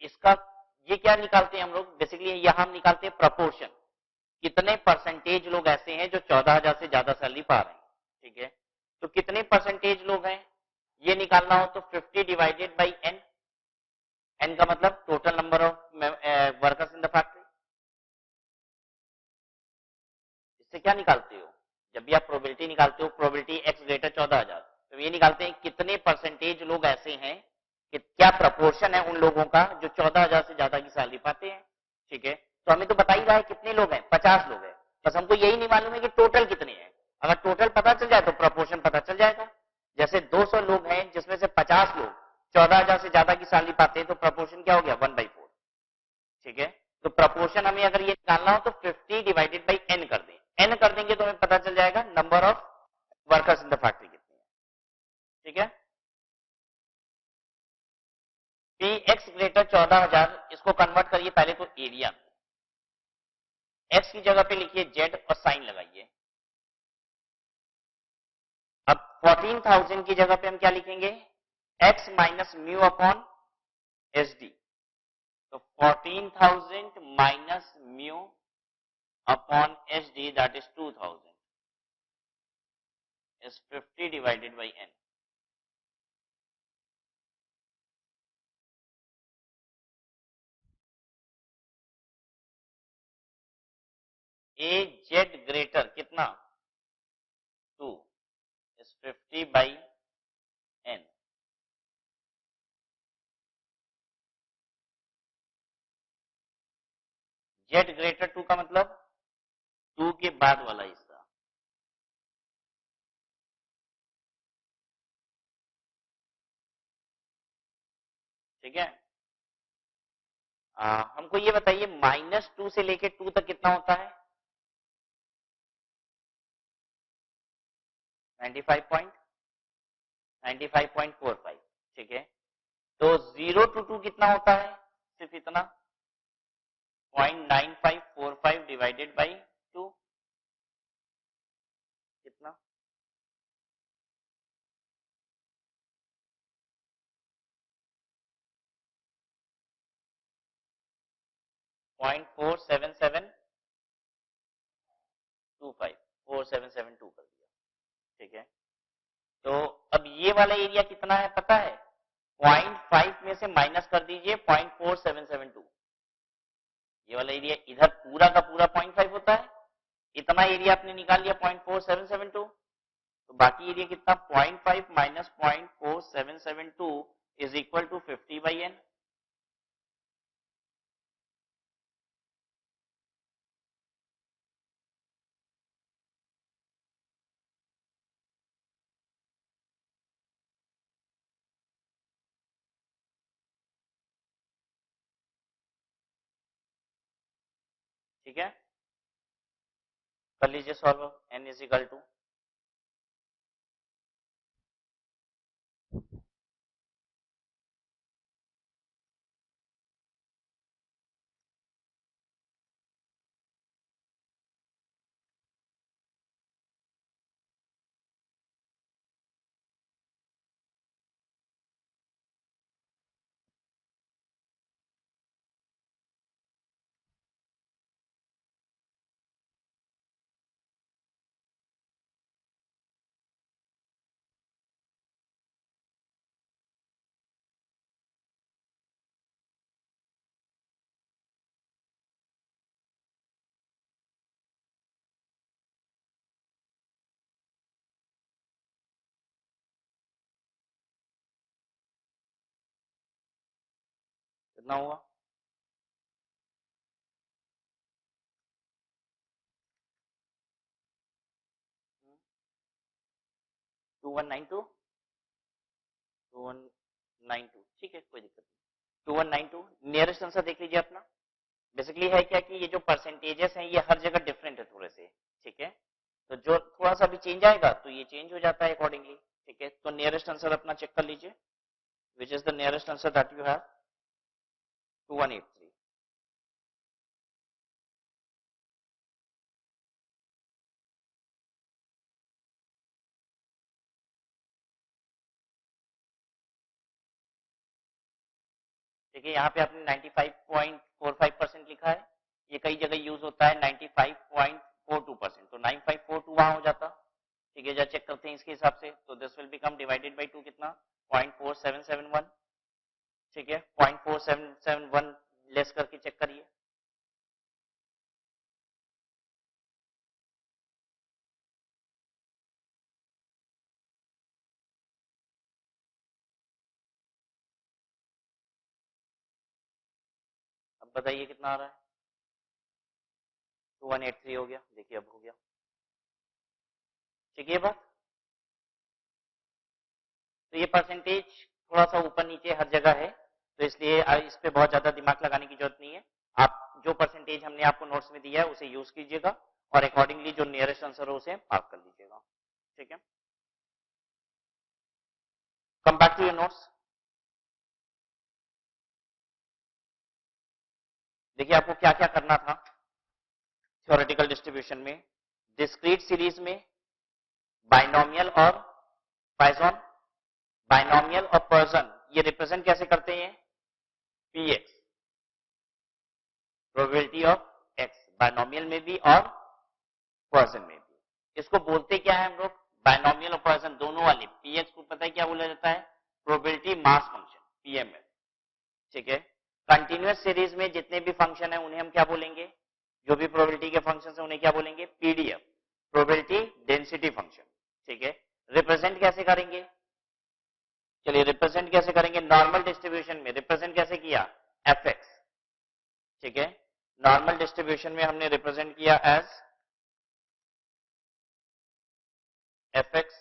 इसका ये क्या निकालते हैं हम लोग, बेसिकली यहां हम निकालते हैं प्रपोर्शन, कितने परसेंटेज लोग ऐसे हैं जो 14,000 से ज्यादा सैलरी पा रहे हैं, ठीक है, तो कितने परसेंटेज लोग हैं ये निकालना हो तो 50 डिवाइडेड बाई एन, एन का मतलब total number of workers in the factory. इससे क्या निकालते हो, जब भी आप प्रोबेबिलिटी निकालते हो, प्रोबेबिलिटी एक्स ग्रेटर 14,000, तो ये निकालते हैं कितने परसेंटेज लोग ऐसे हैं कि क्या प्रपोर्शन है उन लोगों का जो 14,000 से ज्यादा की सैलरी पाते हैं, ठीक है, तो हमें तो बता ही रहा है कितने लोग हैं 50 लोग हैं, बस हमको यही नहीं मालूम है कि टोटल कितने हैं, अगर टोटल पता चल जाए तो प्रपोर्शन पता चल जाएगा, जैसे 200 लोग हैं जिसमें से 50 लोग 14,000 से ज्यादा की सैलरी पाते हैं, तो प्रपोर्शन क्या हो गया 1/4, ठीक है, तो प्रपोर्शन हमें अगर ये निकालना हो तो 50 डिवाइडेड बाई एन कर दें, एन कर देंगे तो हमें पता चल जाएगा number of workers in the factory कितने हैं, ठीक है, पी एक्स ग्रेटर 14,000, इसको कन्वर्ट करिए पहले तो एरिया, एक्स की जगह पे लिखिए जेड और साइन लगाइए, अब 14,000 की जगह पे हम क्या लिखेंगे x minus mu upon S D, तो 14,000 minus mu upon S D that is 2,000 is 50 divided by n, a z greater कितना 2 is 50 by n, z greater 2 का मतलब 2 के बाद वाला हिस्सा, ठीक है, हमको ये बताइए -2 से लेके 2 तक कितना होता है 95.45, ठीक है, तो 0 to 2 कितना होता है सिर्फ इतना 0.9545 डिवाइडेड बाई 2, कितना 0.47725 4772 कर दिया, ठीक है। तो अब ये वाला एरिया कितना है पता है, 0.5 में से माइनस कर दीजिए 0.4772, ये वाला एरिया इधर पूरा का पूरा 0.5 होता है, इतना एरिया आपने निकाल लिया 0.4772, तो बाकी एरिया कितना 0.5 minus 0.4772 is equal to 50/n। ठीक है, कर लीजिए solve, n is equal to कितना हुआ 2192 2192, ठीक है कोई दिक्कत नहीं, 2192 नियरेस्ट आंसर देख लीजिए अपना। बेसिकली है क्या कि ये जो परसेंटेजेस हैं ये हर जगह डिफरेंट है थोड़े से, ठीक है, तो जो थोड़ा सा भी चेंज आएगा तो ये चेंज हो जाता है अकॉर्डिंगली, ठीक है। तो नियरेस्ट आंसर अपना चेक कर लीजिए, विच is the nearest answer that you have 2183। ठीक है, यहाँ पे आपने 95.45% लिखा है, ये कई जगह यूज होता है 95.42%, तो 9542 वहां हो जाता, ठीक है। जब चेक करते हैं इसके हिसाब से तो this will become divided by 2 कितना 0.4771, ठीक है, 0.4771 लेस करके चेक करिए। अब बताइए कितना आ रहा है, 2183 हो गया, देखिए अब हो गया, ठीक है बात। तो ये परसेंटेज थोड़ा सा ऊपर नीचे हर जगह है, तो इसलिए इस पे बहुत ज्यादा दिमाग लगाने की जरूरत नहीं है। आप जो परसेंटेज हमने आपको नोट्स में दिया है उसे यूज कीजिएगा और अकॉर्डिंगली जो नियरेस्ट आंसर हो उसे मार्क कर लीजिएगा, ठीक है। Come back to your notes. देखिए आपको क्या क्या करना था थ्योरेटिकल डिस्ट्रीब्यूशन में, डिस्क्रीट सीरीज में बाइनोमियल और पाइथन, बाइनोमियल और पर्सन ये रिप्रेजेंट कैसे करते हैं, p x probability of x, binomial में भी और पर्सन में भी। इसको बोलते क्या है हम लोग, बाइनोमियल और पर्सन दोनों वाले, पीएक्स को पता है क्या बोला जाता है, प्रोबेबिलिटी मास फंक्शन, पीएमएफ, ठीक है। कंटिन्यूअस सीरीज में जितने भी फंक्शन है उन्हें हम क्या बोलेंगे, जो भी प्रोबेबिलिटी के फंक्शन है उन्हें क्या बोलेंगे, पीडीएफ, प्रोबेबिलिटी डेंसिटी फंक्शन, ठीक है। रिप्रेजेंट कैसे करेंगे, चलिए रिप्रेजेंट कैसे करेंगे, नॉर्मल डिस्ट्रीब्यूशन में रिप्रेजेंट कैसे किया, एफ एक्स, ठीक है। नॉर्मल डिस्ट्रीब्यूशन में हमने रिप्रेजेंट किया as f x,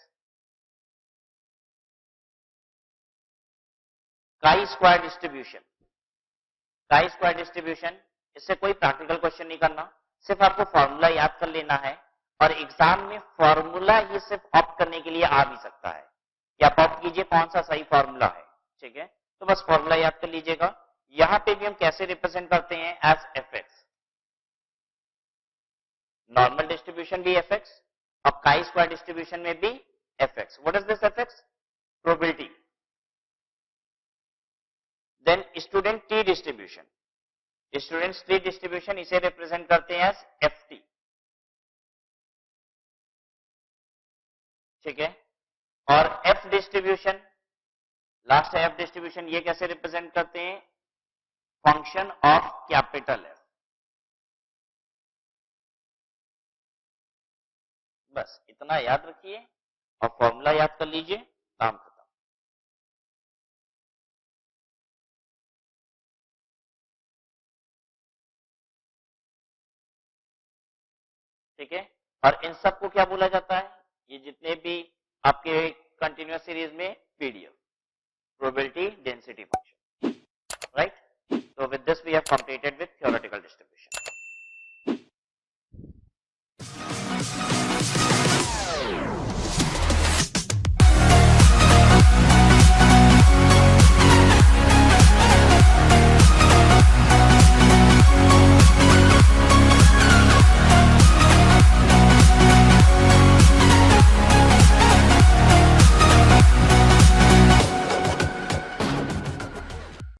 chi square distribution, chi square distribution, इससे कोई प्रैक्टिकल क्वेश्चन नहीं करना, सिर्फ आपको फॉर्मूला याद कर लेना है और एग्जाम में फॉर्मूला ही सिर्फ ऑप्ट करने के लिए आ भी सकता है कि आप ऑप्ट कीजिए कौन सा सही फॉर्मूला है, ठीक है। तो बस फॉर्मूला याद कर लीजिएगा। यहां पे भी हम कैसे रिप्रेजेंट करते हैं, as f x, normal distribution भी एफ एक्स और काई स्क्वायर डिस्ट्रीब्यूशन में भी f x. What is this f x, probability. Then student t distribution, students tree distribution इसे रिप्रेजेंट करते हैं एज एफटी, ठीक है। और F distribution, last F distribution, ये कैसे रिप्रेजेंट करते हैं, फंक्शन ऑफ कैपिटल एफ। बस इतना याद रखिए और फॉर्मूला याद कर लीजिए, काम खत्म। ठीक है, और इन सबको क्या बोला जाता है, ये जितने भी आपके कंटिन्यूअस सीरीज में PDF, probability density function, right. So with this we have completed with theoretical distribution.